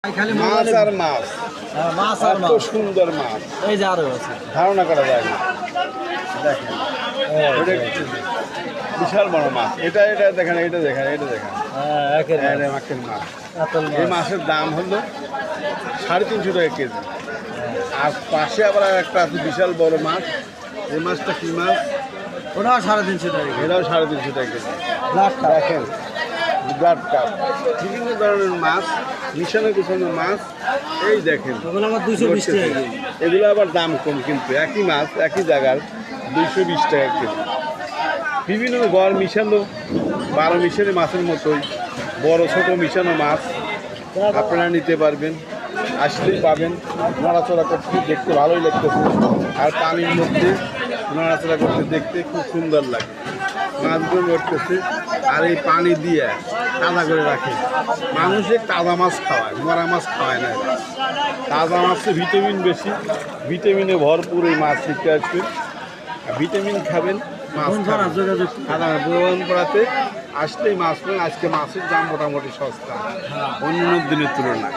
মাছ আর মাছ, মাছ আর এত সুন্দর মাছ এই যে আরো আছে ধারণা করা যায় না। দেখেন এটা বিশাল বড় মাছ। এটা এটা দেখেন, এটা দেখেন, এটা দেখেন, এটা মাছের মাছ। এই মাছের দাম হলো 350 টাকা কেজি। আর পাশে আবার একটা আছে বিশাল বড় মাছ। এই মাছটা কি মাছ? ওটাও 350 টাকা। এটাও 350 টাকা কেজি। Black cup. দেখেন ব্লাড কাপ, বিভিন্ন ধরনের মাছ, মিশানো গুছানো মাছ। এই দেখেন ওগুলো আমার 220 টাকা কেজি। এগুলো আবার দাম কম, কিন্তু একই মাছ একই জায়গার 220 টাকা কেজি। বিভিন্ন গড় মিশানো 12 মিশানো মাছের মতোই বড় ছোট মিশানো মাছ আপনারা নিতে পারবেন, আসলেই পাবেন। নড়াচড়া করতে দেখতে ভালোই লাগতেছে, আর পানির মধ্যে নড়াচড়া করতে দেখতে খুব সুন্দর লাগে। মাছগুলো নড়তেছে আর এই পানি দিয়ে তাজা করে রাখে। মানুষে তাজা মাছ খাওয়ায়, মরা মাছ খাওয়ায় না। তাজা মাছে ভিটামিন বেশি, ভিটামিনে ভরপুর এই মাছ শিখতে আসবেন। ভিটামিন খাবেন, মাছ পড়াতে আসলেই মাছ পাবেন। আজকে মাছের দাম মোটামুটি সস্তা অন্য দিনের তুলনায়।